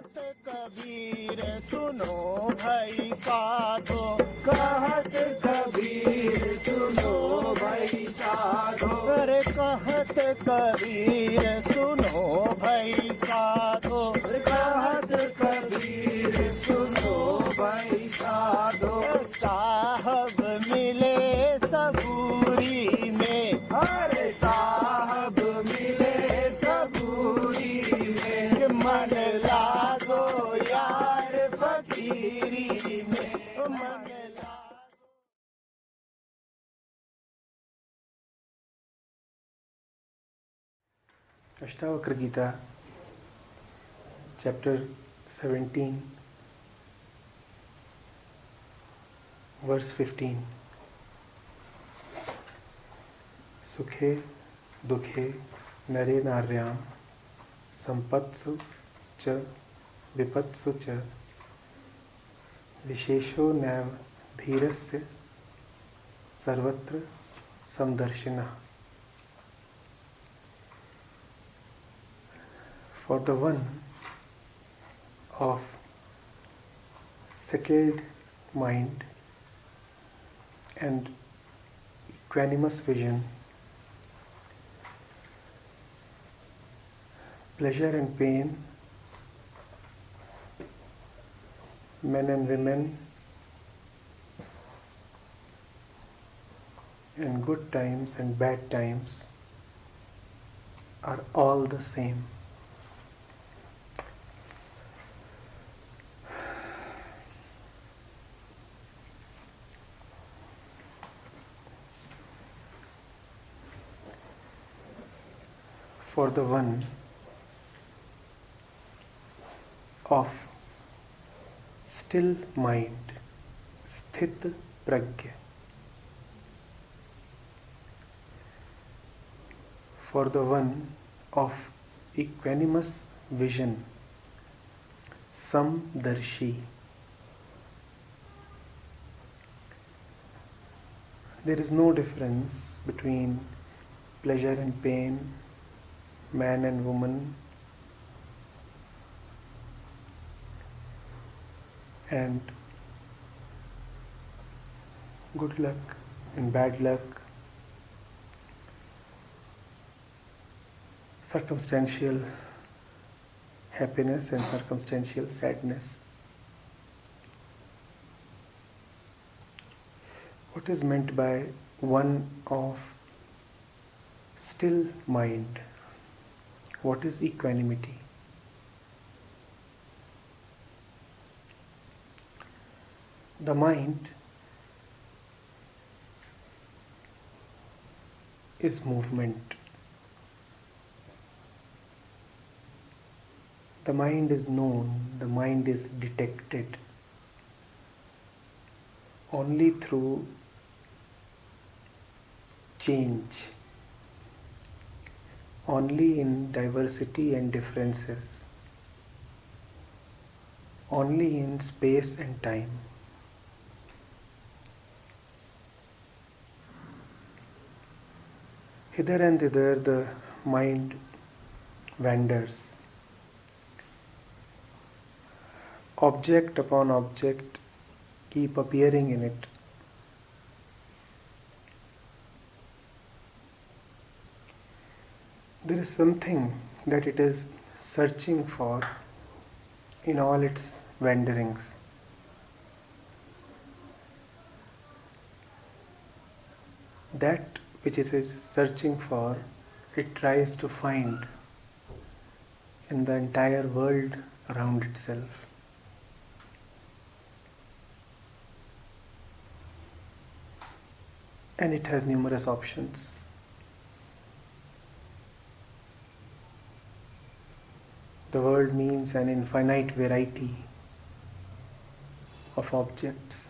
कहत कबीर सुनो भाई साधो, कहत कबीर सुनो भाई साधो, अरे कहत कबीर सुनो भाई साधो, कहत कबीर सुनो भाई साधो। साहब मिले सबूरी में, अरे साहब मिले सबूरी में, मन लागो यार फकीरी में, मन लागो। Ashtavakra Gita, chapter 17, verse 15. Sukhe dukhe nare naryam sampatsu cha vipatsu cha vishesho nav dhirasya sarvatra samdarshina. For the one of settled mind and equanimous vision, pleasure and pain, men and women, and good times and bad times are all the same. For the one of still mind, sthit pragya, for the one of equanimous vision, samdarshi, there is no difference between pleasure and pain, man and woman, and good luck and bad luck, circumstantial happiness and circumstantial sadness. What is meant by one of still mind? What is equanimity? The mind is movement. The mind is known, the mind is detected only through change, only in diversity and differences, only in space and time. Hither and thither the mind wanders. Object upon object keep appearing in it. There is something that it is searching for in all its wanderings. That which it is searching for, it tries to find in the entire world around itself. And it has numerous options. The world means an infinite variety of objects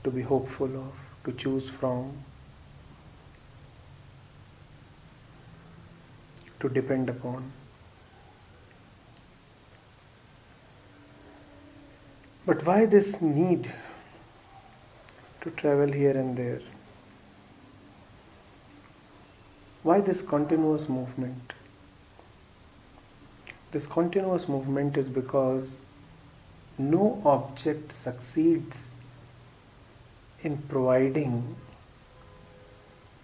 to be hopeful of, to choose from, to depend upon. But why this need to travel here and there? Why this continuous movement? This continuous movement is because no object succeeds in providing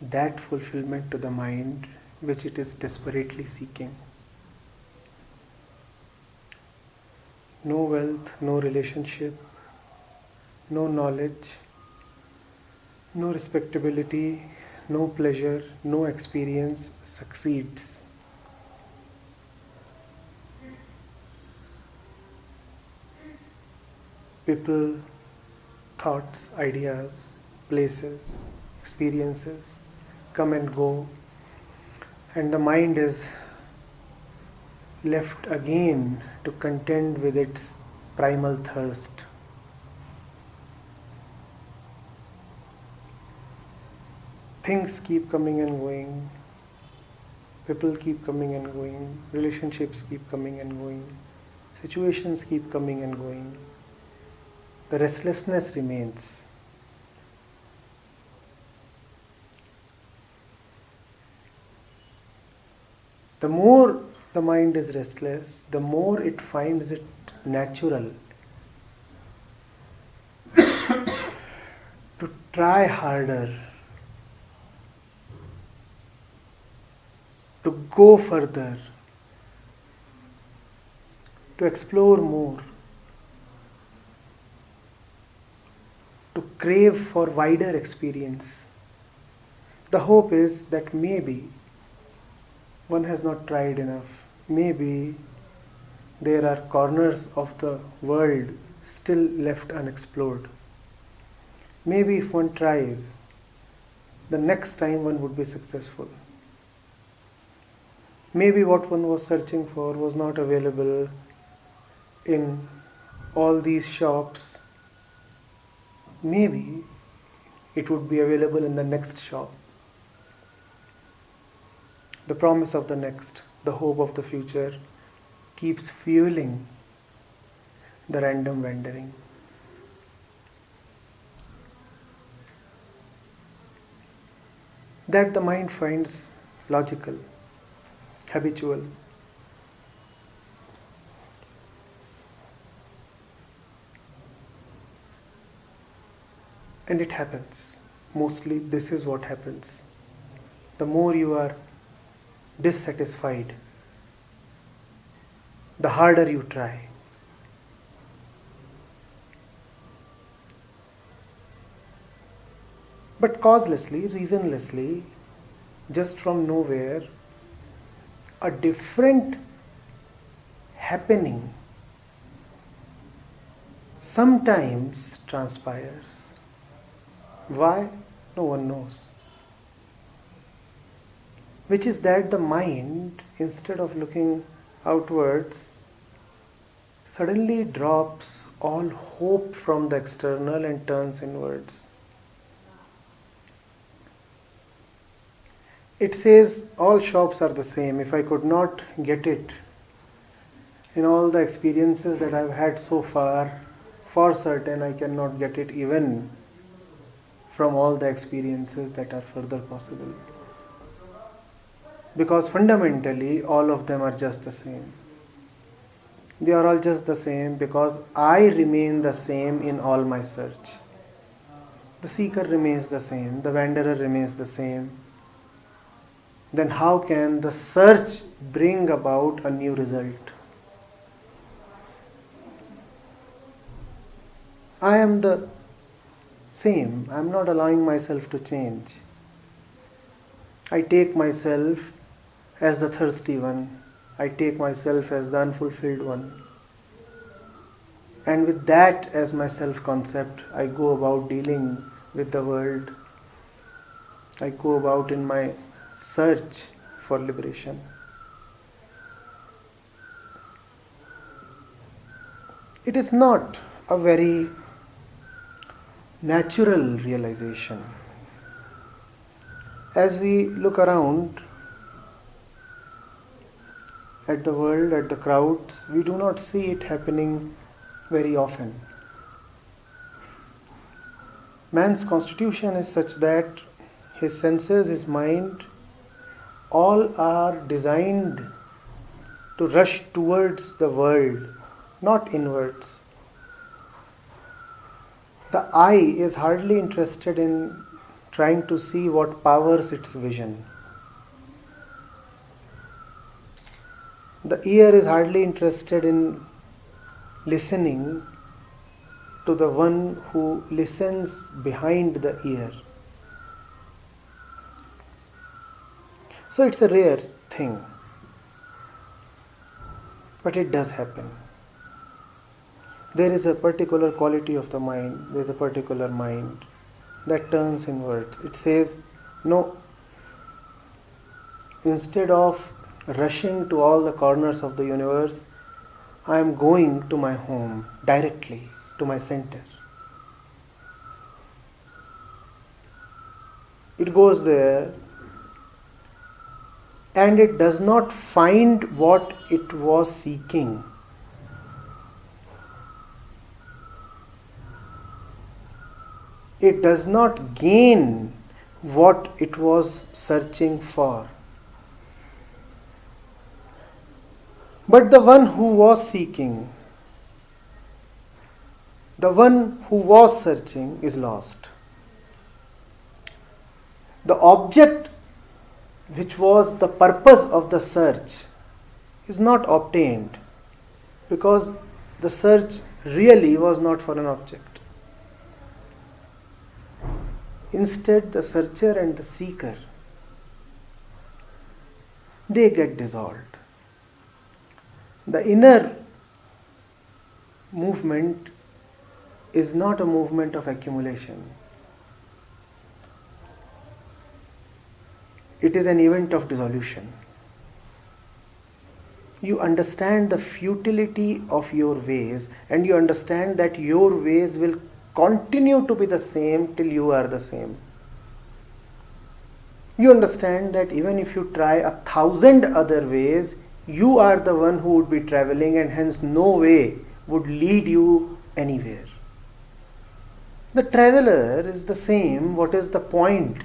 that fulfillment to the mind which it is desperately seeking. No wealth, no relationship, no knowledge, no respectability, no pleasure, no experience succeeds. People, thoughts, ideas, places, experiences come and go, and the mind is left again to contend with its primal thirst. Things keep coming and going, people keep coming and going, relationships keep coming and going, situations keep coming and going. The restlessness remains. The more the mind is restless, the more it finds it natural to try harder, to go further, to explore more, to crave for wider experience. The hope is that maybe one has not tried enough. Maybe there are corners of the world still left unexplored. Maybe if one tries, the next time one would be successful. Maybe what one was searching for was not available in all these shops. Maybe it would be available in the next shop. The promise of the next, the hope of the future keeps fueling the random wandering. That the mind finds logical, habitual. And it happens. Mostly this is what happens. The more you are dissatisfied, the harder you try. But causelessly, reasonlessly, just from nowhere, a different happening sometimes transpires. Why? No one knows. Which is that the mind, instead of looking outwards, suddenly drops all hope from the external and turns inwards. It says all shops are the same. If I could not get it in all the experiences that I've had so far, for certain I cannot get it even from all the experiences that are further possible. Because fundamentally all of them are just the same. They are all just the same because I remain the same in all my search. The seeker remains the same, the wanderer remains the same. Then how can the search bring about a new result? I am the same. I am not allowing myself to change. I take myself as the thirsty one. I take myself as the unfulfilled one. And with that as my self-concept, I go about dealing with the world. I go about in my search for liberation. It is not a very natural realization. As we look around at the world, at the crowds, we do not see it happening very often. Man's constitution is such that his senses, his mind, all are designed to rush towards the world, not inwards. The eye is hardly interested in trying to see what powers its vision. The ear is hardly interested in listening to the one who listens behind the ear. So it's a rare thing, but it does happen. There is a particular quality of the mind, there is a particular mind that turns inwards. It says, no, instead of rushing to all the corners of the universe, I am going to my home directly, to my center. It goes there and it does not find what it was seeking. It does not gain what it was searching for. But the one who was seeking, the one who was searching is lost. The object which was the purpose of the search is not obtained because the search really was not for an object. Instead, the searcher and the seeker, they get dissolved. The inner movement is not a movement of accumulation. It is an event of dissolution. You understand the futility of your ways, and you understand that your ways will continue to be the same till you are the same. You understand that even if you try 1,000 other ways, you are the one who would be traveling, and hence no way would lead you anywhere. The traveler is the same. What is the point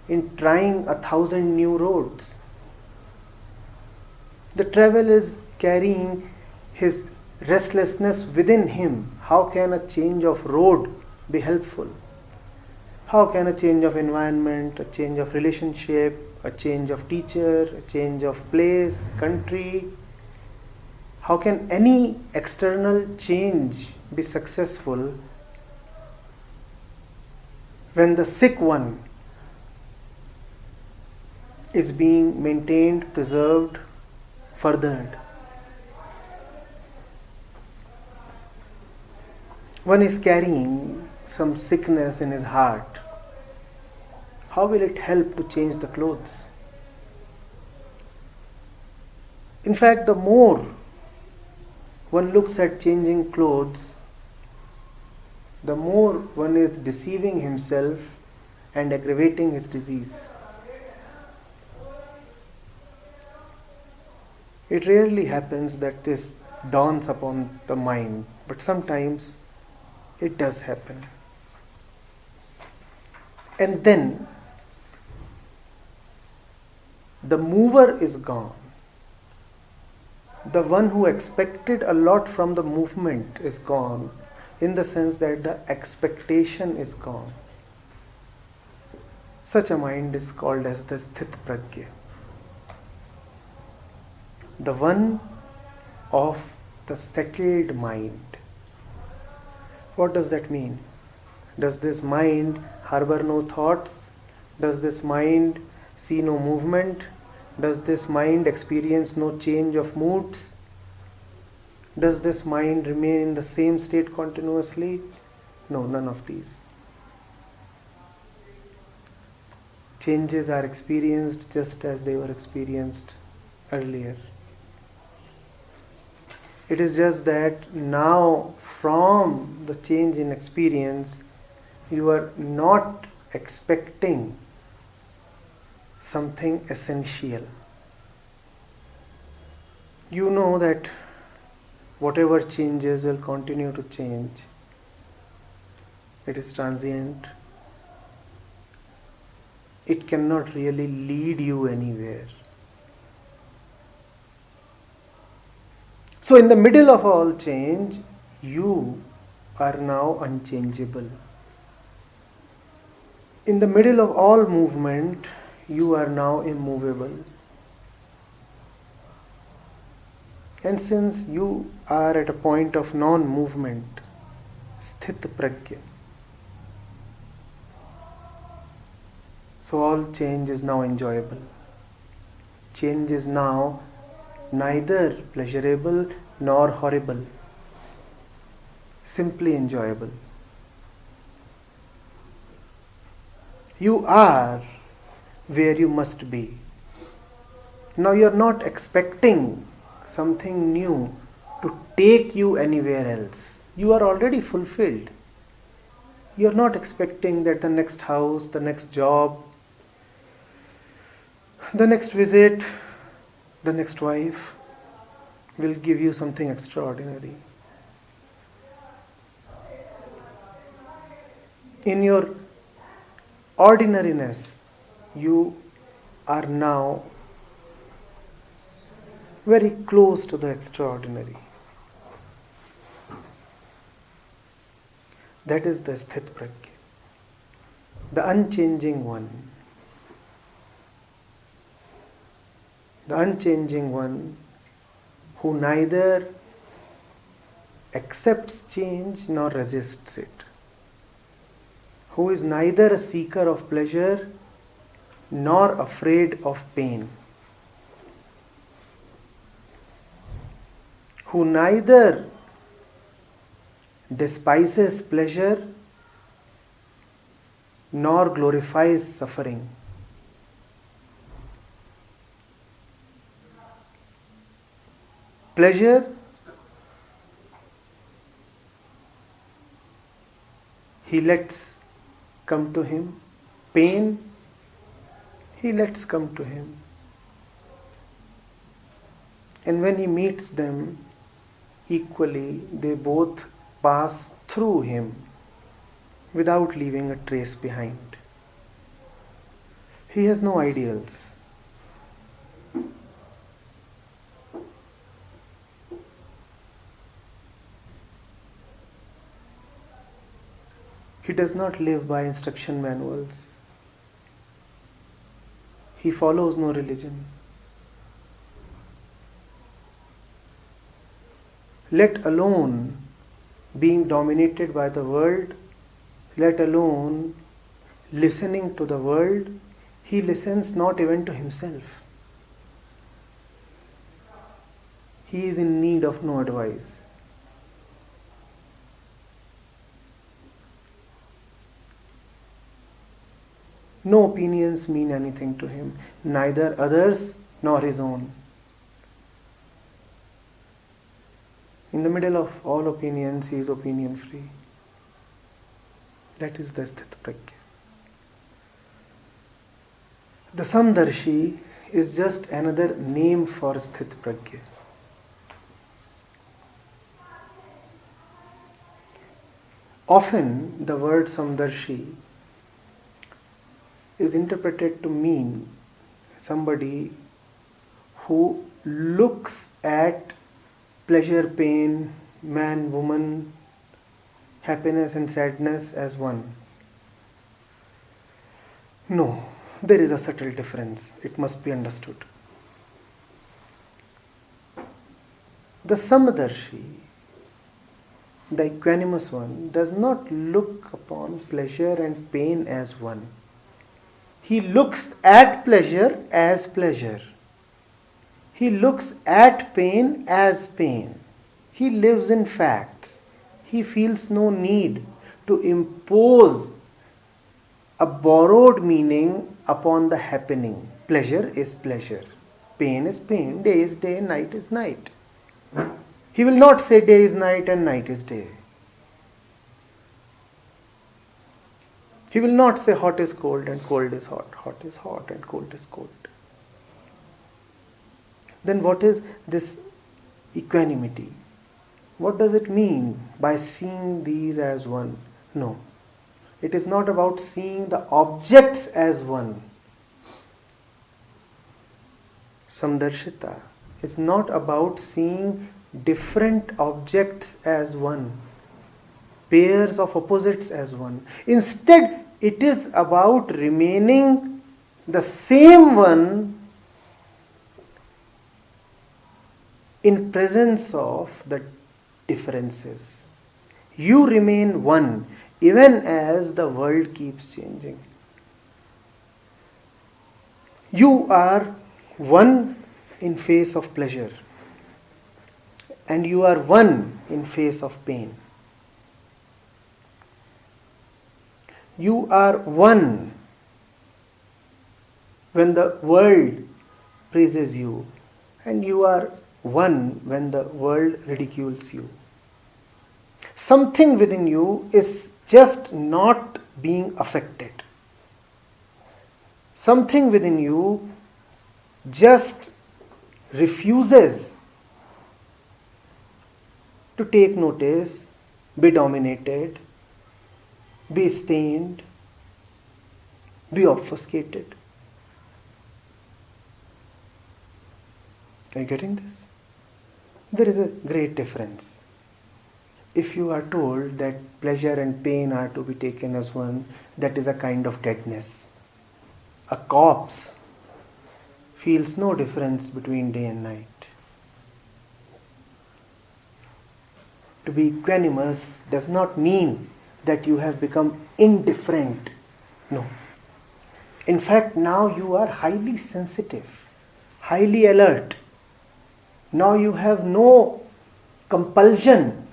in trying 1,000 new roads? The traveler is carrying his restlessness within him. How can a change of road be helpful? How can a change of environment, a change of relationship, a change of teacher, a change of place, country, how can any external change be successful when the sick one is being maintained, preserved, furthered? One is carrying some sickness in his heart. How will it help to change the clothes? In fact, the more one looks at changing clothes, the more one is deceiving himself and aggravating his disease. It rarely happens that this dawns upon the mind, but sometimes it does happen. And then the mover is gone. The one who expected a lot from the movement is gone, in the sense that the expectation is gone. Such a mind is called as the sthit prajna, the one of the settled mind. What does that mean? Does this mind harbor no thoughts? Does this mind see no movement? Does this mind experience no change of moods? Does this mind remain in the same state continuously? No, none of these. Changes are experienced just as they were experienced earlier. It is just that now, from the change in experience, you are not expecting something essential. You know that whatever changes will continue to change. It is transient. It cannot really lead you anywhere. So in the middle of all change, you are now unchangeable. In the middle of all movement, you are now immovable. And since you are at a point of non-movement, sthit pragya, so all change is now enjoyable. Change is now neither pleasurable nor horrible, simply enjoyable. You are where you must be. Now you are not expecting something new to take you anywhere else. You are already fulfilled. You are not expecting that the next house, the next job, the next visit, the next wife will give you something extraordinary. In your ordinariness, you are now very close to the extraordinary. That is the sthit pragya, the unchanging one. The unchanging one who neither accepts change nor resists it, who is neither a seeker of pleasure nor afraid of pain, who neither despises pleasure nor glorifies suffering. Pleasure, he lets come to him. Pain, he lets come to him. And when he meets them equally, they both pass through him without leaving a trace behind. He has no ideals. He does not live by instruction manuals. He follows no religion. Let alone being dominated by the world, let alone listening to the world, he listens not even to himself. He is in need of no advice. No opinions mean anything to him, neither others nor his own. In the middle of all opinions, he is opinion free. That is the sthit pragya. The samdarshi is just another name for sthit pragya. Often the word samdarshi is interpreted to mean somebody who looks at pleasure, pain, man, woman, happiness and sadness as one. No, there is a subtle difference. It must be understood. The Samadarshi, the equanimous one, does not look upon pleasure and pain as one. He looks at pleasure as pleasure. He looks at pain as pain. He lives in facts. He feels no need to impose a borrowed meaning upon the happening. Pleasure is pleasure. Pain is pain. Day is day, night is night. He will not say day is night and night is day. He will not say hot is cold and cold is hot. Hot is hot and cold is cold. Then what is this equanimity? What does it mean by seeing these as one? No. It is not about seeing the objects as one. Samdarshita is not about seeing different objects as one, pairs of opposites as one. Instead, it is about remaining the same one in presence of the differences. You remain one even as the world keeps changing. You are one in face of pleasure, and you are one in face of pain. You are one when the world praises you, and you are one when the world ridicules you. Something within you is just not being affected. Something within you just refuses to take notice, be dominated, be stained, be obfuscated. Are you getting this? There is a great difference. If you are told that pleasure and pain are to be taken as one, that is a kind of deadness. A corpse feels no difference between day and night. To be equanimous does not mean that you have become indifferent. No. In fact, now you are highly sensitive, highly alert. Now you have no compulsion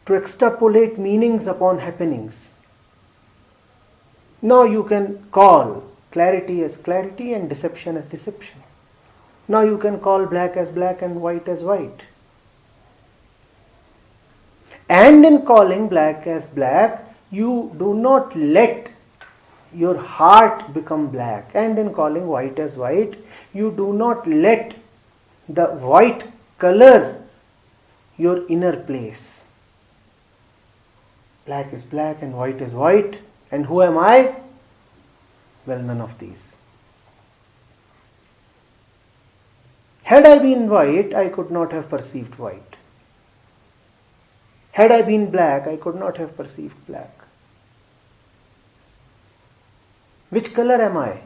to extrapolate meanings upon happenings. Now you can call clarity as clarity and deception as deception. Now you can call black as black and white as white. And in calling black as black, you do not let your heart become black. And in calling white as white, you do not let the white color your inner place. Black is black and white is white. And who am I? Well, none of these. Had I been white, I could not have perceived white. Had I been black, I could not have perceived black. Which color am I?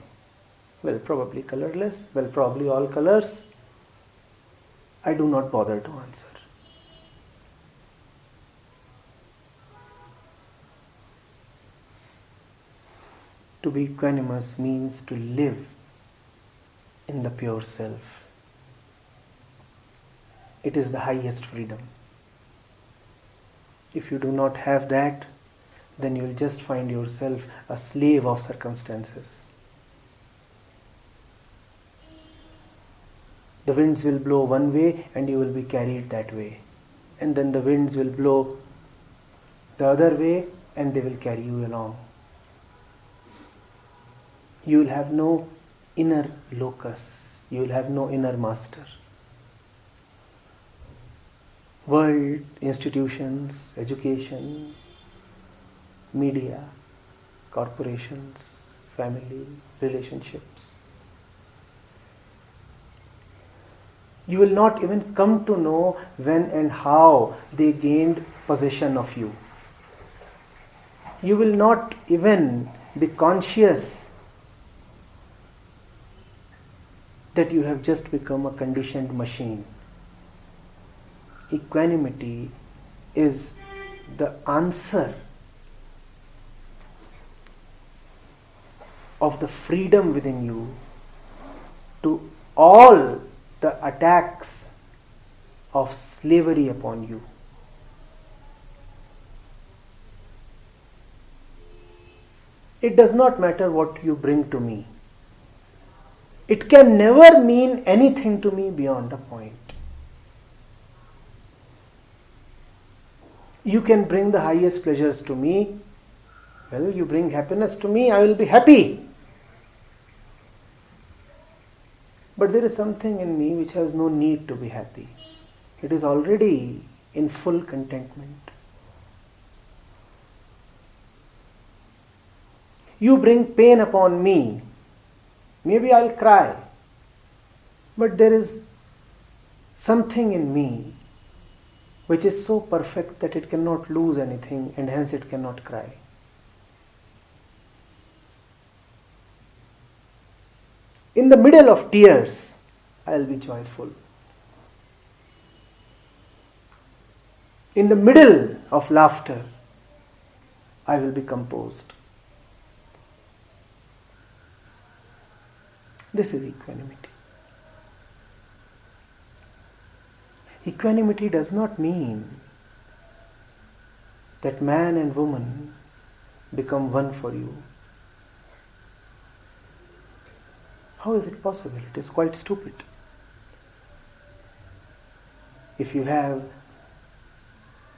Well, probably colorless. Well, probably all colors. I do not bother to answer. To be equanimous means to live in the pure self. It is the highest freedom. If you do not have that, then you will just find yourself a slave of circumstances. The winds will blow one way and you will be carried that way. And then the winds will blow the other way and they will carry you along. You will have no inner locus. You will have no inner master. World, institutions, education, media, corporations, family, relationships. You will not even come to know when and how they gained possession of you. You will not even be conscious that you have just become a conditioned machine. Equanimity is the answer of the freedom within you to all the attacks of slavery upon you. It does not matter what you bring to me. It can never mean anything to me beyond a point. You can bring the highest pleasures to me. Well, you bring happiness to me, I will be happy. But there is something in me which has no need to be happy. It is already in full contentment. You bring pain upon me. Maybe I'll cry. But there is something in me which is so perfect that it cannot lose anything and hence it cannot cry. In the middle of tears, I'll be joyful. In the middle of laughter, I will be composed. This is equanimity. Equanimity does not mean that man and woman become one for you. How is it possible? It is quite stupid. If you have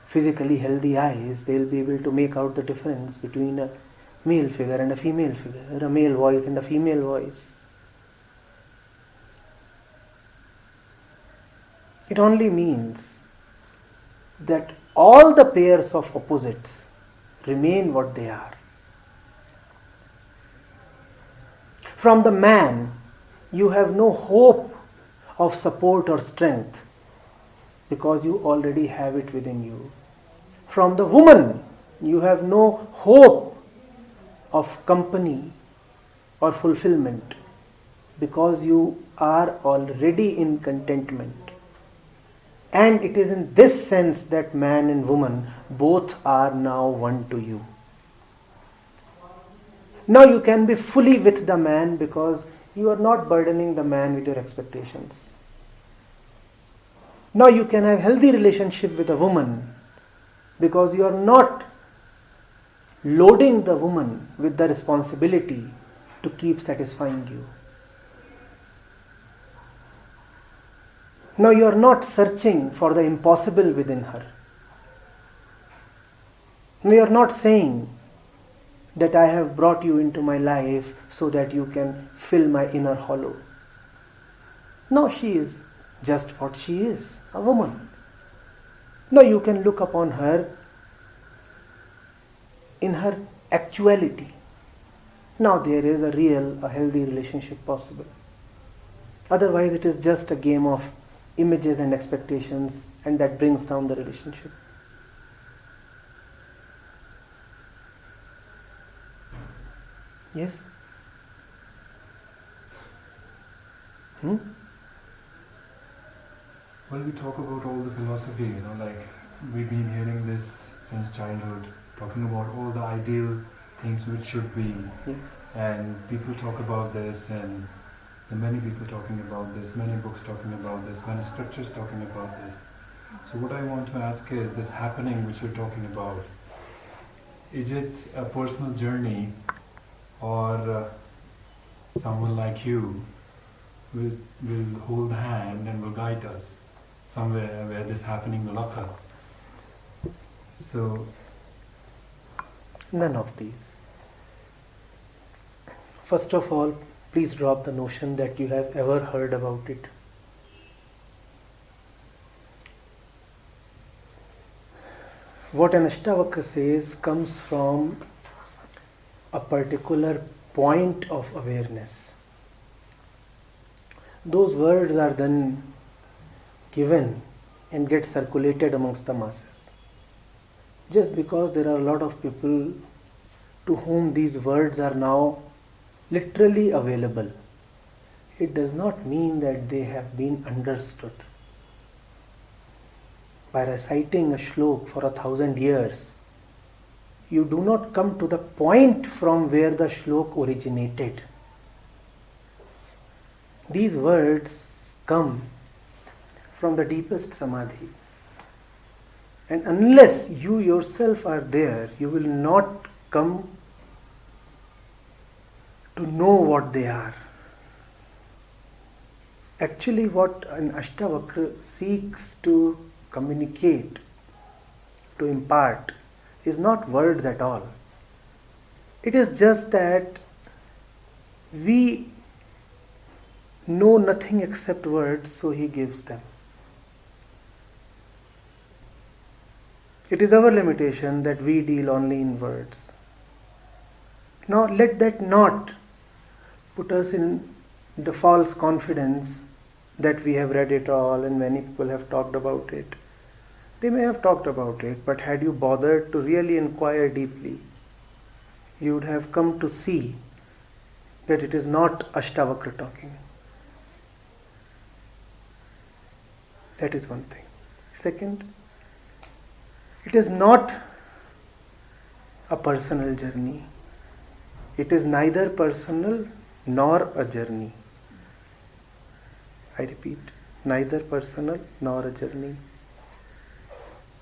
physically healthy eyes, they'll be able to make out the difference between a male figure and a female figure, a male voice and a female voice. It only means that all the pairs of opposites remain what they are. From the man, you have no hope of support or strength because you already have it within you. From the woman, you have no hope of company or fulfillment because you are already in contentment. And it is in this sense that man and woman both are now one to you. Now you can be fully with the man because you are not burdening the man with your expectations. Now you can have healthy relationship with a woman because you are not loading the woman with the responsibility to keep satisfying you. Now you are not searching for the impossible within her. Now you are not saying that I have brought you into my life so that you can fill my inner hollow. No, she is just what she is, a woman. No, you can look upon her in her actuality. Now there is a healthy relationship possible. Otherwise it is just a game of images and expectations, and that brings down the relationship. Yes? Well, we talk about all the philosophy, like we've been hearing this since childhood, talking about all the ideal things which should be. Yes. And people talk about this, and there are many people talking about this, many books talking about this, many scriptures talking about this. So what I want to ask is, this happening which you're talking about, is it a personal journey, or someone like you will hold the hand and will guide us somewhere where this happening will occur? So none of these. First of all, please drop the notion that you have ever heard about it. What an Ashtavakra says comes from a particular point of awareness. Those words are then given and get circulated amongst the masses. Just because there are a lot of people to whom these words are now literally available, it does not mean that they have been understood. By reciting a shlok for 1,000 years, you do not come to the point from where the shlok originated. These words come from the deepest samadhi. And unless you yourself are there, you will not come to know what they are. Actually, what an Ashtavakra seeks to communicate, to impart, is not words at all. It is just that we know nothing except words, so he gives them. It is our limitation that we deal only in words. Now, let that not put us in the false confidence that we have read it all and many people have talked about it. They may have talked about it, but had you bothered to really inquire deeply, you would have come to see that it is not Ashtavakra talking. That is one thing. Second, it is not a personal journey. It is neither personal nor a journey. I repeat, neither personal nor a journey.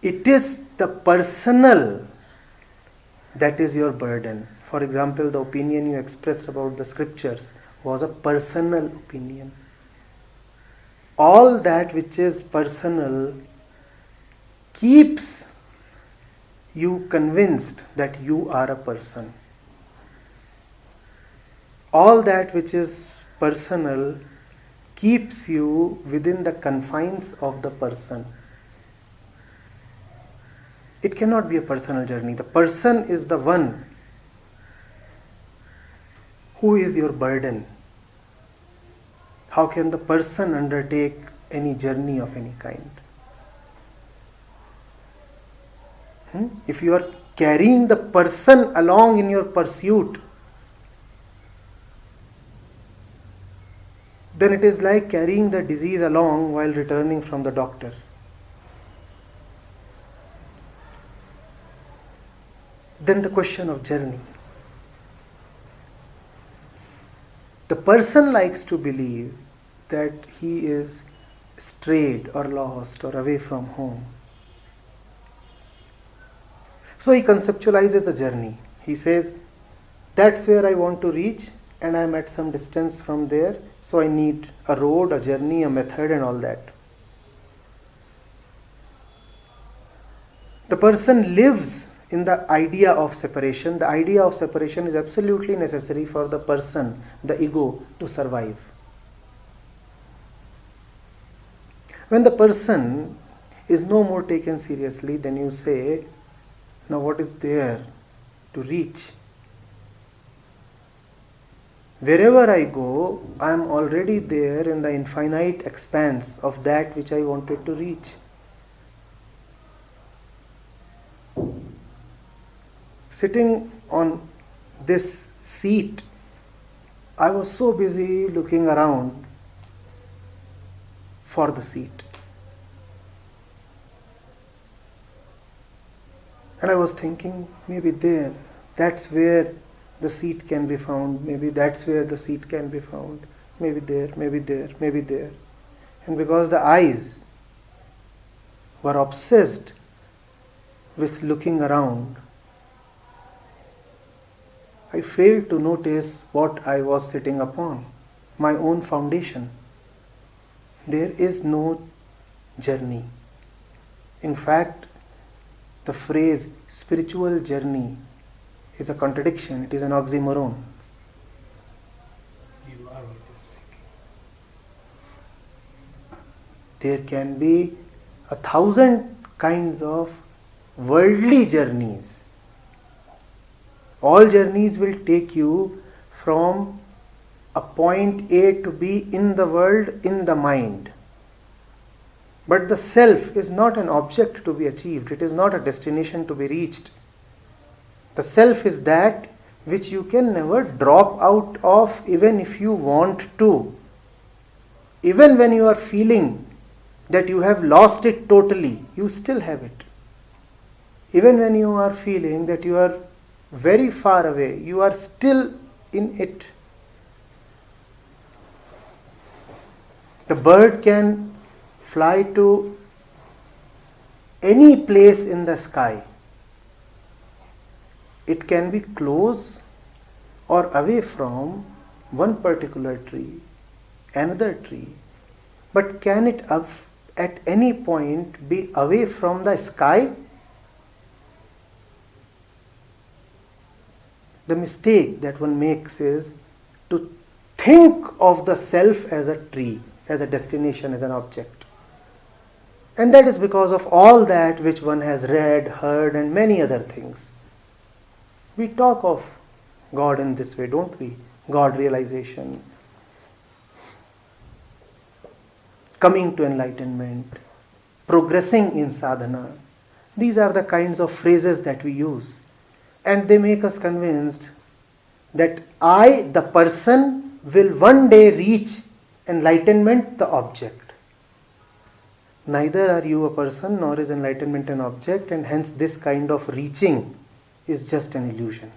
It is the personal that is your burden. For example, the opinion you expressed about the scriptures was a personal opinion. All that which is personal keeps you convinced that you are a person. All that which is personal keeps you within the confines of the person. It cannot be a personal journey. The person is the one who is your burden. How can the person undertake any journey of any kind? If you are carrying the person along in your pursuit, then it is like carrying the disease along while returning from the doctor. Then the question of journey. The person likes to believe that he is strayed or lost or away from home. So he conceptualizes a journey. He says, that's where I want to reach and I am at some distance from there, so I need a road, a journey, a method and all that. The person lives in the idea of separation. The idea of separation is absolutely necessary for the person, the ego, to survive. When the person is no more taken seriously, then you say, now what is there to reach? Wherever I go, I am already there in the infinite expanse of that which I wanted to reach. Sitting on this seat, I was so busy looking around for the seat. And I was thinking, maybe there, that's where the seat can be found. Maybe that's where the seat can be found. Maybe there, maybe there, maybe there. And because the eyes were obsessed with looking around, I failed to notice what I was sitting upon, my own foundation. There is no journey. In fact, the phrase spiritual journey is a contradiction, it is an oxymoron. You are what you are seeking. There can be 1,000 kinds of worldly journeys. All journeys will take you from a point A to B in the world, in the mind. But the self is not an object to be achieved. It is not a destination to be reached. The self is that which you can never drop out of even if you want to. Even when you are feeling that you have lost it totally, you still have it. Even when you are feeling that you are very far away, you are still in it. The bird can fly to any place in the sky. It can be close or away from one particular tree, another tree. But can it at any point be away from the sky? The mistake that one makes is to think of the self as a tree, as a destination, as an object. And that is because of all that which one has read, heard, and many other things. We talk of God in this way, don't we? God realization. coming to enlightenment, progressing in sadhana. These are the kinds of phrases that we use. And they make us convinced that I, the person, will one day reach enlightenment, the object. Neither are you a person nor is enlightenment an object, and hence this kind of reaching is just an illusion.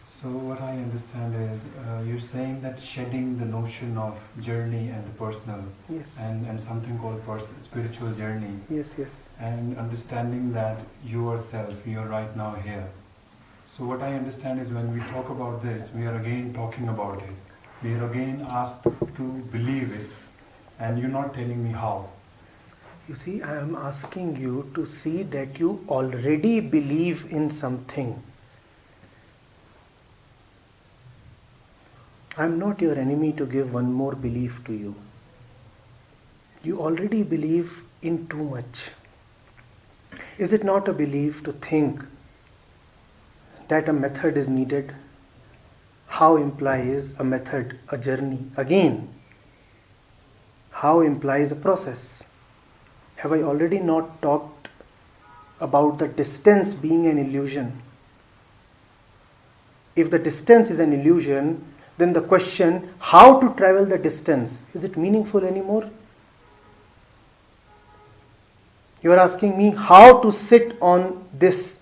So what I understand is you're saying that shedding the notion of journey and the personal, Yes. and something called spiritual journey, Yes, yes. and understanding that yourself, you're right now here. So what I understand is when we talk about this, we are again talking about it. We are again asked to believe it, and you're not telling me how. You see, I am asking you to see that you already believe in something. I am not your enemy to give one more belief to you. You already believe in too much. Is it not a belief to think that a method is needed? How implies a method, a journey? Again, how implies a process? Have I already not talked about the distance being an illusion? If the distance is an illusion, then the question, how to travel the distance, is it meaningful anymore? You are asking me how to sit on this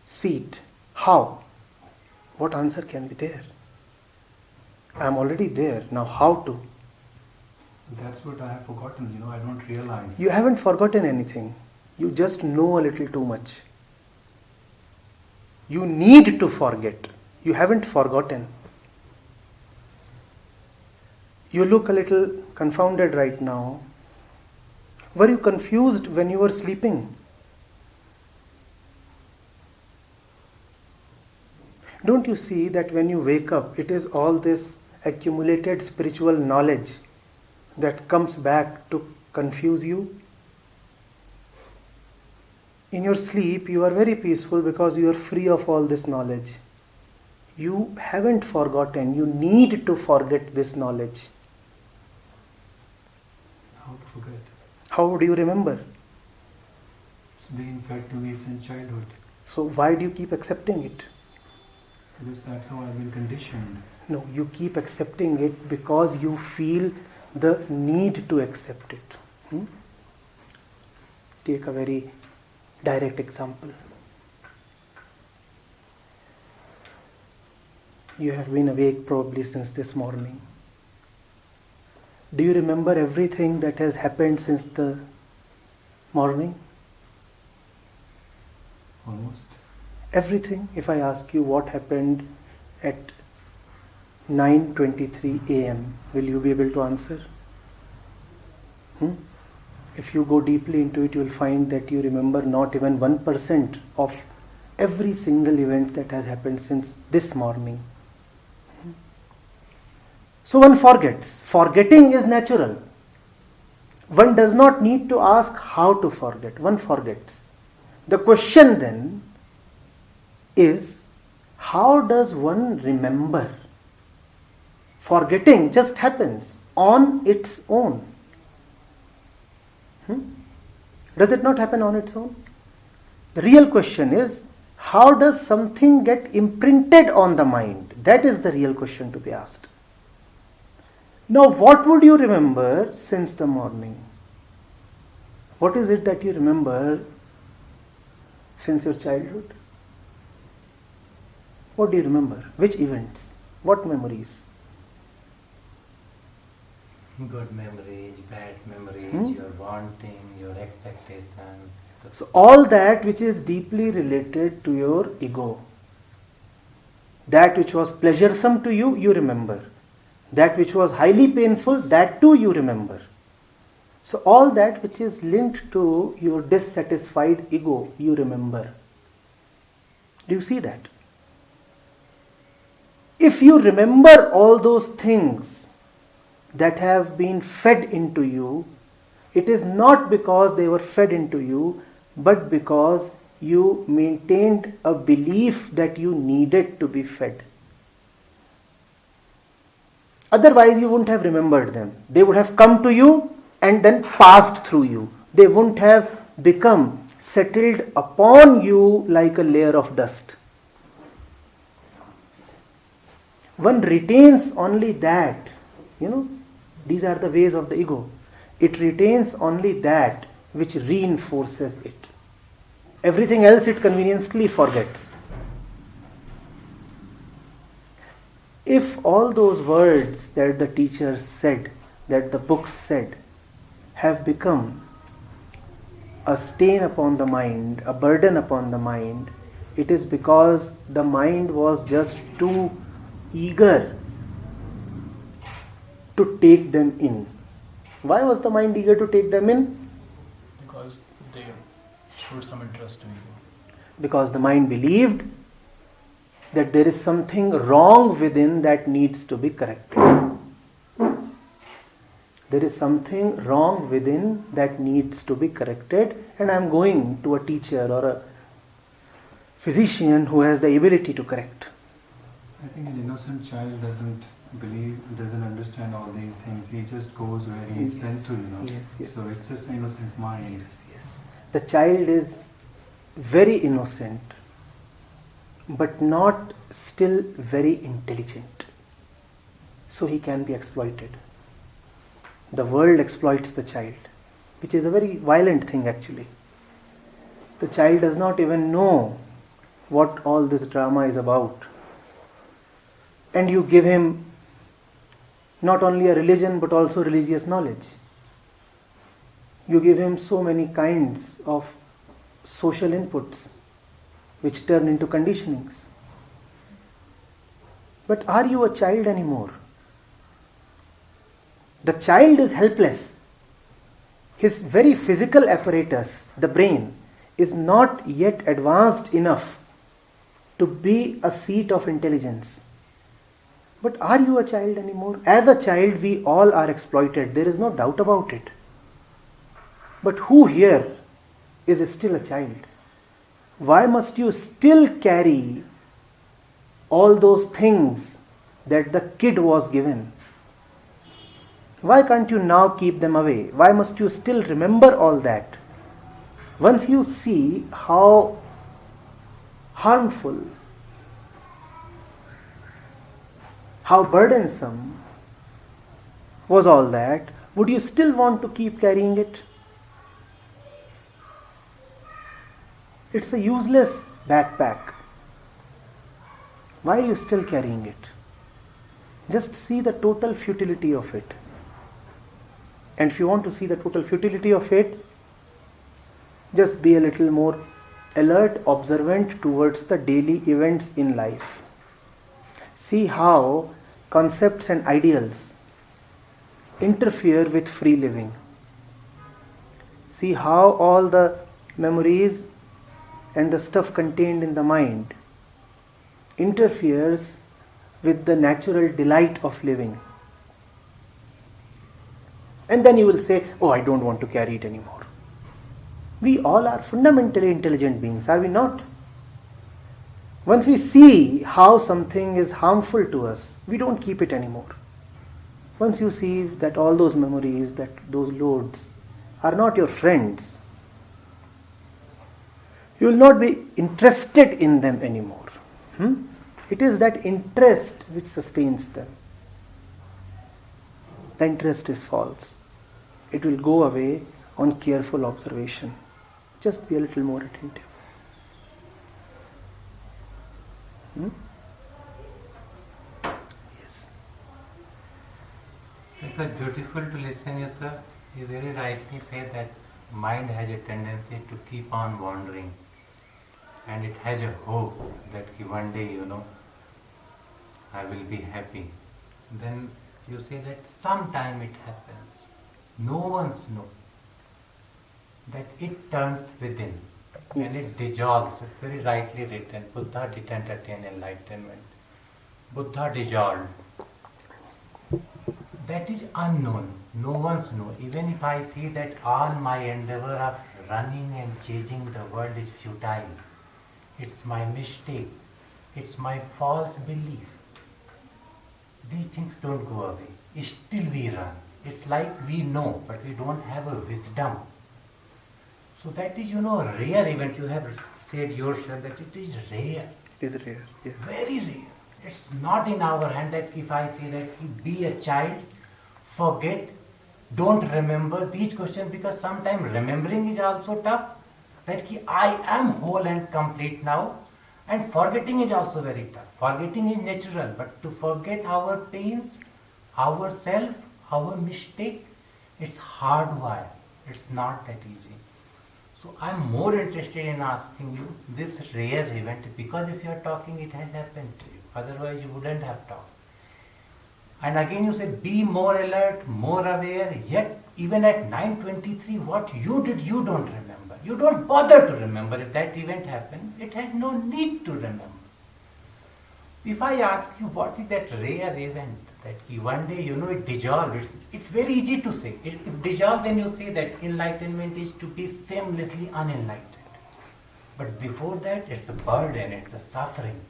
seat. How? What answer can be there? I am already there. Now how to? That's what I have forgotten, I don't realize. You haven't forgotten anything. You just know a little too much. You need to forget. You haven't forgotten. You look a little confounded right now. Were you confused when you were sleeping? Don't you see that when you wake up, it is all this accumulated spiritual knowledge that comes back to confuse you? In your sleep, you are very peaceful because you are free of all this knowledge. You haven't forgotten. You need to forget this knowledge. How to forget? How do you remember? It's being fed to me since childhood. So why do you keep accepting it? Because that's how I've been conditioned. No, you keep accepting it because you feel the need to accept it. Take a very direct example. You have been awake probably since this morning. Do you remember everything that has happened since the morning? Almost. Everything. If I ask you what happened at 9:23 a.m., will you be able to answer? If you go deeply into it, you will find that you remember not even 1% of every single event that has happened since this morning. So one forgets. Forgetting is natural. One does not need to ask how to forget. One forgets. The question then is, how does one remember? Forgetting just happens on its own. Does it not happen on its own? The real question is, how does something get imprinted on the mind? That is the real question to be asked. Now, what would you remember since the morning? What is it that you remember since your childhood? What do you remember? Which events? What memories? Good memories, bad memories, your wanting, your expectations. So all that which is deeply related to your ego. That which was pleasuresome to you, you remember. That which was highly painful, that too you remember. So all that which is linked to your dissatisfied ego, you remember. Do you see that? If you remember all those things that have been fed into you, it is not because they were fed into you, but because you maintained a belief that you needed to be fed. Otherwise, you wouldn't have remembered them. They would have come to you and then passed through you. They wouldn't have become settled upon you like a layer of dust. One retains only that, these are the ways of the ego. It retains only that which reinforces it. Everything else it conveniently forgets. If all those words that the teachers said, that the books said, have become a stain upon the mind, a burden upon the mind, it is because the mind was just too eager to take them in. Why was the mind eager to take them in? Because they showed some interest in you. Because the mind believed that there is something wrong within that needs to be corrected. There is something wrong within that needs to be corrected, and I am going to a teacher or a physician who has the ability to correct. I think an innocent child doesn't believe, doesn't understand all these things. He just goes where he is sent to, Yes. So it's just an innocent mind. Yes. The child is very innocent, but not still very intelligent. So he can be exploited. The world exploits the child, which is a very violent thing actually. The child does not even know what all this drama is about. And you give him not only a religion but also religious knowledge. You give him so many kinds of social inputs which turn into conditionings. But are you a child anymore? The child is helpless. His very physical apparatus, the brain, is not yet advanced enough to be a seat of intelligence. But are you a child anymore? As a child, we all are exploited. There is no doubt about it. But who here is still a child? Why must you still carry all those things that the kid was given? Why can't you now keep them away? Why must you still remember all that? Once you see how harmful, how burdensome was all that, would you still want to keep carrying it? It's a useless backpack. Why are you still carrying it? Just see the total futility of it. And if you want to see the total futility of it, just be a little more alert, observant towards the daily events in life. See how concepts and ideals interfere with free living. See how all the memories and the stuff contained in the mind interferes with the natural delight of living. And then you will say, oh, I don't want to carry it anymore. We all are fundamentally intelligent beings, are we not? Once we see how something is harmful to us, we don't keep it anymore. Once you see that all those memories, that those loads are not your friends, you will not be interested in them anymore. It is that interest which sustains them. The interest is false. It will go away on careful observation. Just be a little more attentive. Yes. It was beautiful to listen you, sir. You very rightly say that mind has a tendency to keep on wandering. And it has a hope that one day, I will be happy. Then you say that sometime it happens. No one's know that it turns within and it dissolves. It's very rightly written. Buddha didn't attain enlightenment. Buddha dissolved. That is unknown. No one's know. Even if I see that all my endeavor of running and chasing the world is futile, it's my mistake, it's my false belief, these things don't go away. Still we run. It's like we know, but we don't have a wisdom. So that is, a rare event. You have said yourself that it is rare. It is rare, yes. Very rare. It's not in our hand that if I say that you be a child, forget, don't remember these questions, because sometimes remembering is also tough. That I am whole and complete now, and forgetting is also very tough. Forgetting is natural, but to forget our pains, ourself, our mistake, it's hardwired. It's not that easy. So I'm more interested in asking you this rare event, because if you are talking, it has happened to you. Otherwise, you wouldn't have talked. And again, you say be more alert, more aware. Yet, even at 9:23, what you did, you don't remember. You don't bother to remember. If that event happened, it has no need to remember. So if I ask you what is that rare event, that one day, it dissolves. It's very easy to say. If dissolve, then you say that enlightenment is to be seamlessly unenlightened. But before that, it's a burden, it's a suffering.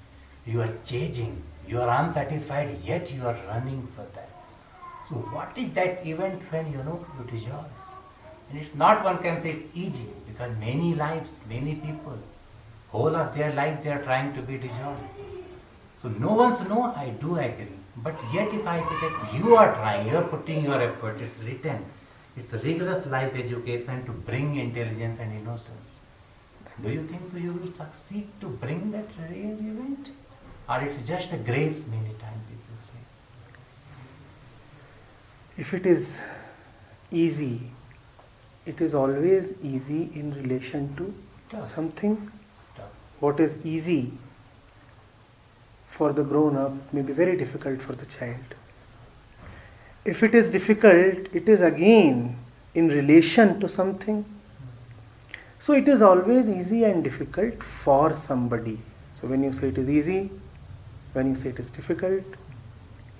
You are changing, you are unsatisfied, yet you are running for that. So what is that event when you dissolve? And it's not one can say it's easy, because many lives, many people, whole of their life they are trying to be dissolved. So no one's no, I do agree. But yet if I say that you are trying, you are putting your effort, it's written, it's a rigorous life education to bring intelligence and innocence. Do you think so you will succeed to bring that rare event? Or it's just a grace many times people say? If it is easy, it is always easy in relation to Tough. something. Tough. What is easy for the grown-up may be very difficult for the child. If it is difficult, it is again in relation to something. So it is always easy and difficult for somebody. So when you say it is easy, when you say it is difficult,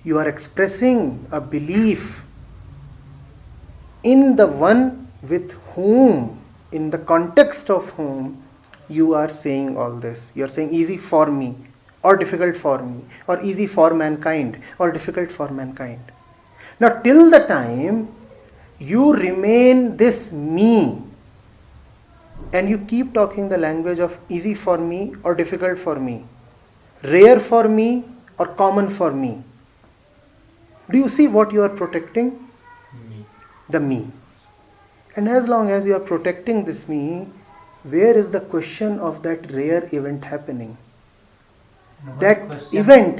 you are expressing a belief in the one with whom, in the context of whom you are saying all this. You are saying easy for me, or difficult for me, or easy for mankind, or difficult for mankind. Now till the time you remain this me, and you keep talking the language of easy for me or difficult for me, rare for me or common for me, do you see what you are protecting? Me. The me. And as long as you are protecting this me, where is the question of that rare event happening? That event,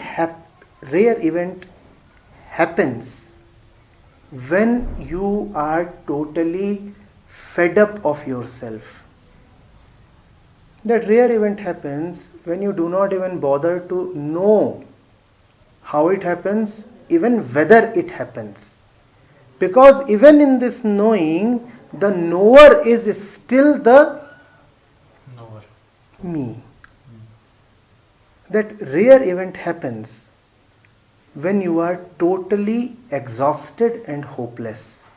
rare event happens when you are totally fed up of yourself. That rare event happens when you do not even bother to know how it happens, even whether it happens. Because even in this knowing, the knower is still the Knower. me. That rare event happens when you are totally exhausted and hopeless.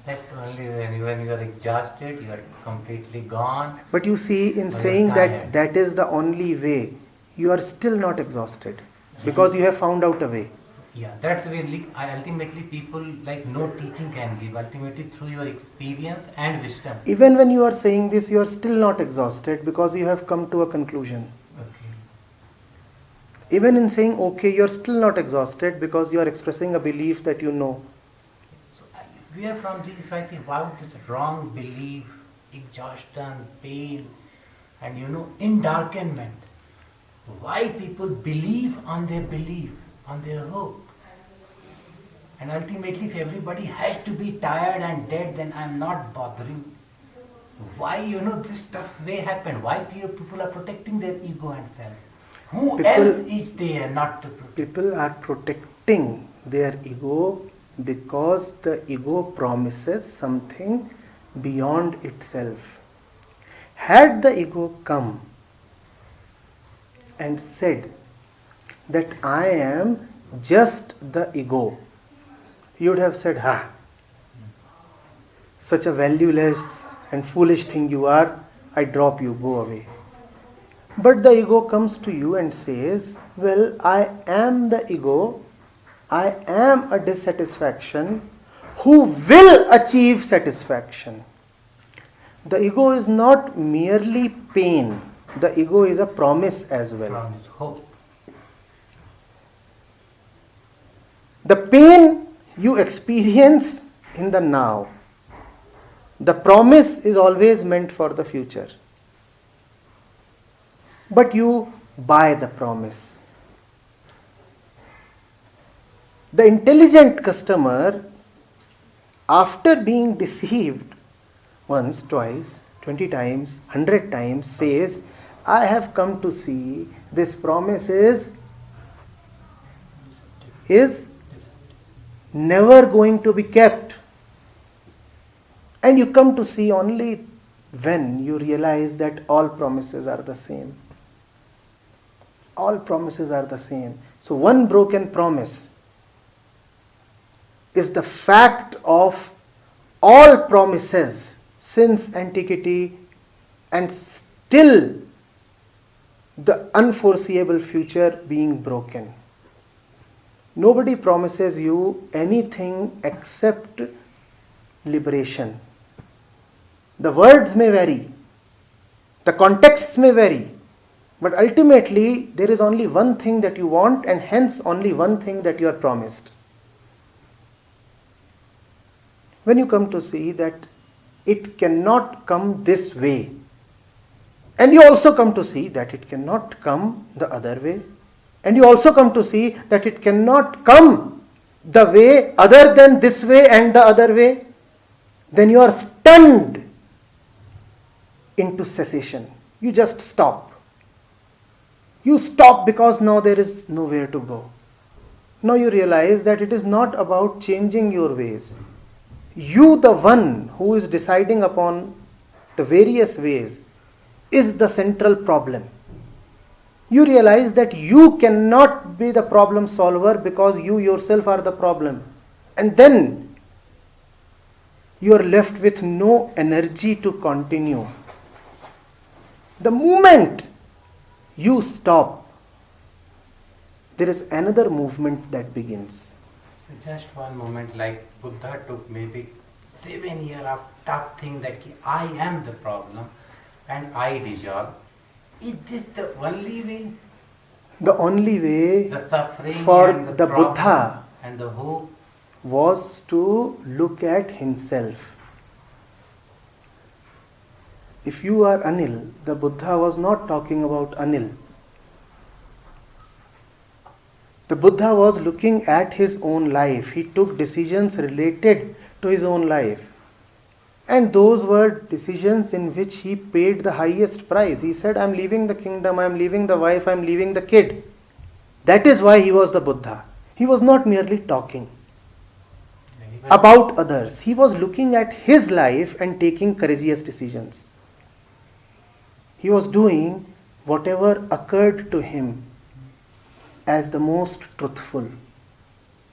That's the only when you are exhausted, you are completely gone. But you see, in Or saying you're that tired. that is the only way, you are still not exhausted because you have found out a way. Yeah, that's the way ultimately people no teaching can give. Ultimately through your experience and wisdom. Even when you are saying this, you are still not exhausted because you have come to a conclusion. Okay. Even in saying okay, you are still not exhausted because you are expressing a belief that you know. So where from this, if I say, wow, this wrong belief, exhaustion, pain, and endarkenment, why people believe on their belief, on their hope. And ultimately, if everybody has to be tired and dead, then I'm not bothering. Why, this stuff may happen? Why people are protecting their ego and self? Who else is there not to protect? People are protecting their ego because the ego promises something beyond itself. Had the ego come and said that I am just the ego, you would have said, such a valueless and foolish thing you are, I drop you, go away. But the ego comes to you and says, well, I am the ego, I am a dissatisfaction who will achieve satisfaction. The ego is not merely pain. The ego is a promise as well. Promise, hope. The pain you experience in the now. The promise is always meant for the future. But you buy the promise. The intelligent customer, after being deceived once, twice, 20 times, 100 times, says, I have come to see this promise is never going to be kept. And you come to see only when you realize that all promises are the same. All promises are the same. So one broken promise is the fact of all promises since antiquity, and still the unforeseeable future being broken. Nobody promises you anything except liberation. The words may vary, the contexts may vary, but ultimately there is only one thing that you want, and hence only one thing that you are promised. When you come to see that it cannot come this way, and you also come to see that it cannot come the other way, and you also come to see that it cannot come the way other than this way and the other way, then you are stunned into cessation. You just stop. You stop because now there is nowhere to go. Now you realize that it is not about changing your ways. You, the one who is deciding upon the various ways, is the central problem. You realize that you cannot be the problem solver because you yourself are the problem. And then you are left with no energy to continue. The moment you stop, there is another movement that begins. So just one moment, like Buddha took maybe 7 years of tough thing that I am the problem and I dissolve. Is this the only way? The only way The suffering for and the problem Buddha and the hope. was to look at himself. If you are Anil, the Buddha was not talking about Anil. The Buddha was looking at his own life. He took decisions related to his own life. And those were decisions in which he paid the highest price. He said, I am leaving the kingdom, I am leaving the wife, I am leaving the kid. That is why he was the Buddha. He was not merely talking about others. He was looking at his life and taking courageous decisions. He was doing whatever occurred to him as the most truthful.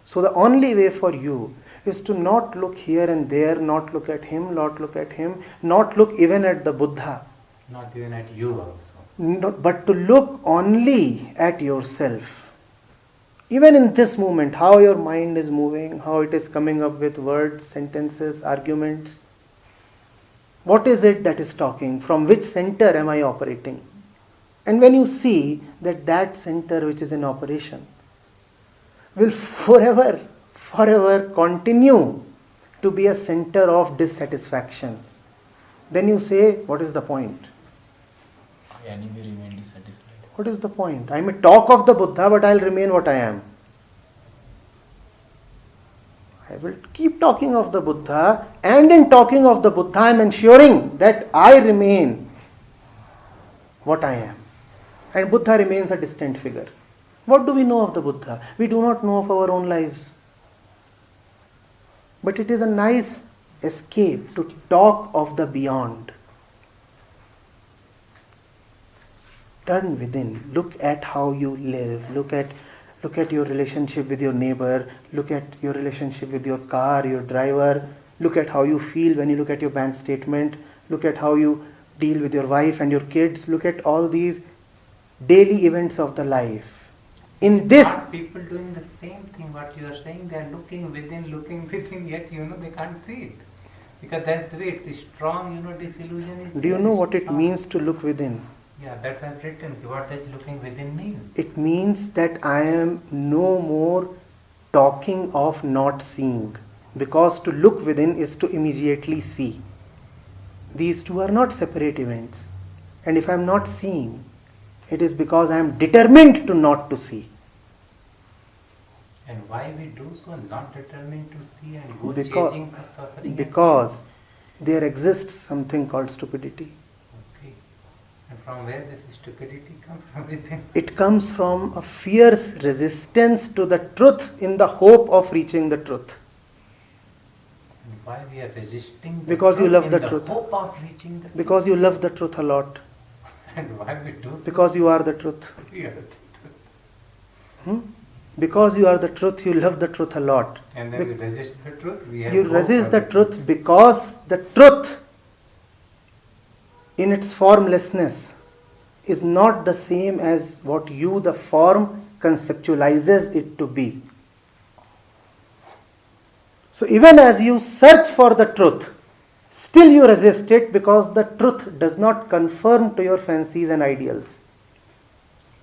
So the only way for you is to not look here and there, not look at him, not look at him, not look even at the Buddha. Not even at you also. But to look only at yourself. Even in this moment, how your mind is moving, how it is coming up with words, sentences, arguments. What is it that is talking? From which center am I operating? And when you see that that center which is in operation will forever continue to be a center of dissatisfaction, then you say, what is the point? I anyway remain dissatisfied. What is the point? I may talk of the Buddha, but I'll remain what I am. I will keep talking of the Buddha, and in talking of the Buddha, I am ensuring that I remain what I am. And Buddha remains a distant figure. What do we know of the Buddha? We do not know of our own lives. But it is a nice escape to talk of the beyond. Turn within. Look at how you live. Look at your relationship with your neighbor. Look at your relationship with your car, your driver. Look at how you feel when you look at your bank statement. Look at how you deal with your wife and your kids. Look at all these daily events of the life. In this, Are people doing the same thing what you are saying? They are looking within, yet they can't see it. Because that's the way it's strong, disillusion is. do you there, know it's what it strong. means to look within? Yeah, that's I've written. What does looking within mean? It means that I am no more talking of not seeing, because to look within is to immediately see. These two are not separate events. And if I am not seeing, it is because I am determined to not to see. And why we do so, not determined to see and go Because- chasing for suffering? Because there exists something called stupidity. Okay. And from where this stupidity comes from within? It comes from a fierce resistance to the truth in the hope of reaching the truth. And why we are resisting the Because you truth love in the the truth. hope of reaching the Because you love the truth a lot. And why we do so? Because you are the truth. We are the truth. Because you are the truth, you love the truth a lot. And then we resist the truth. We have You hope resist for the truth because the truth in its formlessness is not the same as what you, the form, conceptualizes it to be. So even as you search for the truth, still you resist it because the truth does not conform to your fancies and ideals.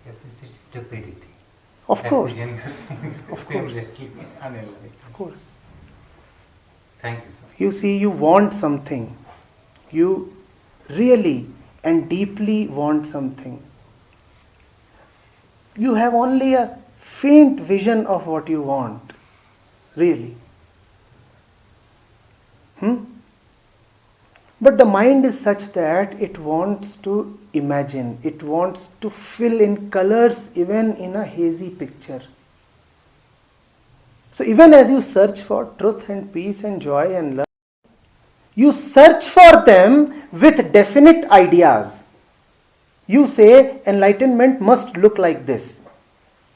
Yes, this is stupidity. Of course. Of course. Unenlightened. Of course. Thank you, sir. You see, you want something. You really and deeply want something. You have only a faint vision of what you want. Really. But the mind is such that it wants to imagine. It wants to fill in colors even in a hazy picture. So even as you search for truth and peace and joy and love, you search for them with definite ideas. You say enlightenment must look like this.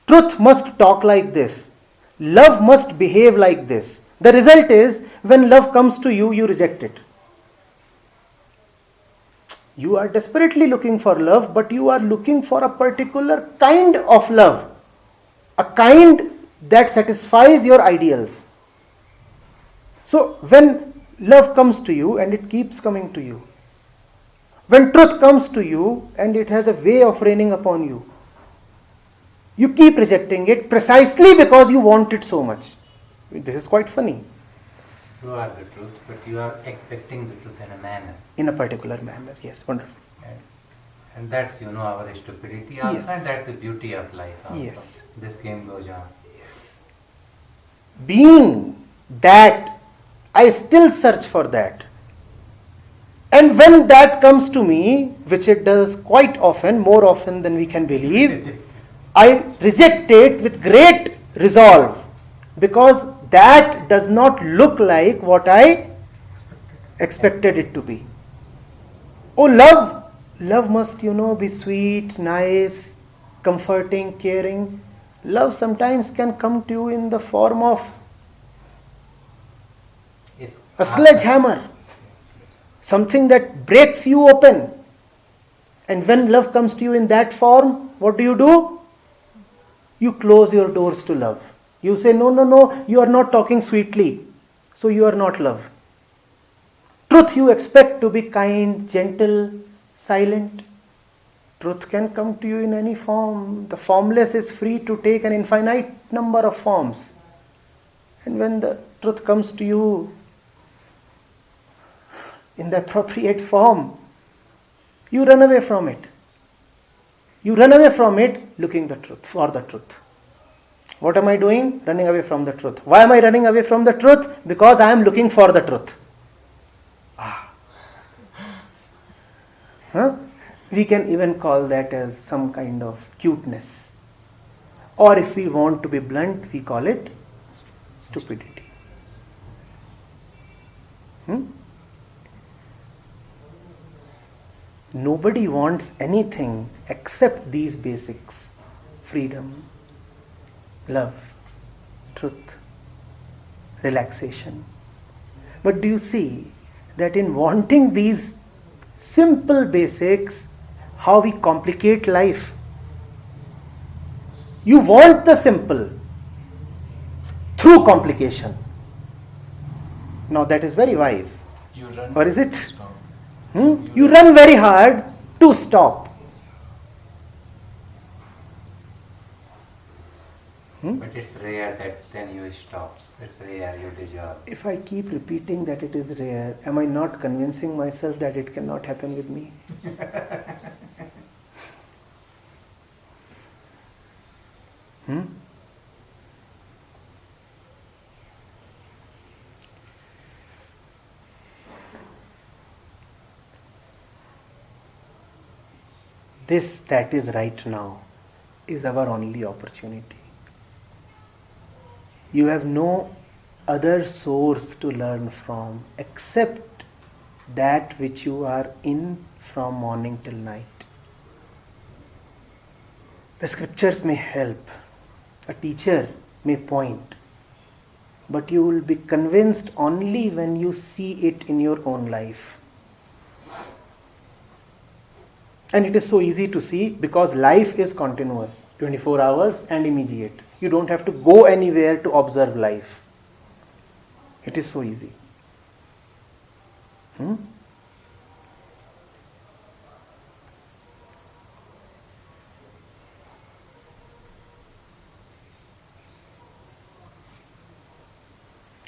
Truth must talk like this. Love must behave like this. The result is, when love comes to you, you reject it. You are desperately looking for love, but you are looking for a particular kind of love. A kind that satisfies your ideals. So when love comes to you, and it keeps coming to you, when truth comes to you and it has a way of raining upon you, you keep rejecting it precisely because you want it so much. This is quite funny. You are the truth, but you are expecting the truth in a manner. In a particular manner, yes, wonderful. And that's, our stupidity also, Yes. and that's the beauty of life also. Yes. This game goes on. Yes. Being that, I still search for that. And when that comes to me, which it does quite often, more often than we can believe, I reject it with great resolve, because that does not look like what I expected it to be. Oh, love must, be sweet, nice, comforting, caring. Love sometimes can come to you in the form of Yes. a sledgehammer, something that breaks you open. And when love comes to you in that form, what do? You close your doors to love. You say, no, you are not talking sweetly, so you are not love. Truth you expect to be kind, gentle, silent. Truth can come to you in any form. The formless is free to take an infinite number of forms. And when the truth comes to you in the appropriate form, you run away from it. You run away from it looking for the truth. What am I doing? Running away from the truth. Why am I running away from the truth? Because I am looking for the truth. We can even call that as some kind of cuteness. Or if we want to be blunt, we call it stupidity. Nobody wants anything except these basics: freedom, love, truth, relaxation. But do you see that in wanting these simple basics, how we complicate life? You want the simple through complication. Now that is very wise. You run. Or is it? Stop. You run very hard to stop. But it's rare that then you stops. It's rare, you deserve. If I keep repeating that it is rare, am I not convincing myself that it cannot happen with me? This that is right now is our only opportunity. You have no other source to learn from except that which you are in from morning till night. The scriptures may help, a teacher may point, but you will be convinced only when you see it in your own life. And it is so easy to see because life is continuous, 24 hours and immediate. You don't have to go anywhere to observe life. It is so easy.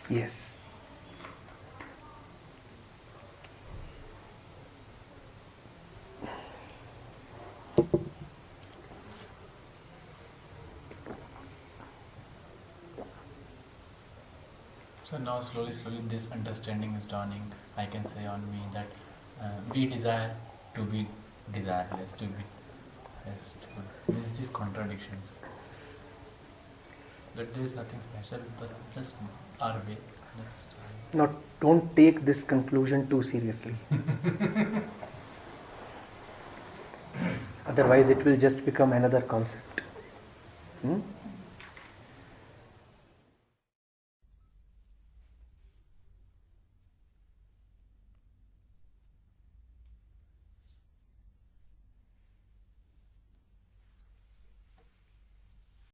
Yes. So now slowly this understanding is dawning, I can say, on me that we desire to be desireless, to be less. There's these contradictions. That there is nothing special, but just our way. Now, don't take this conclusion too seriously. Otherwise, it will just become another concept.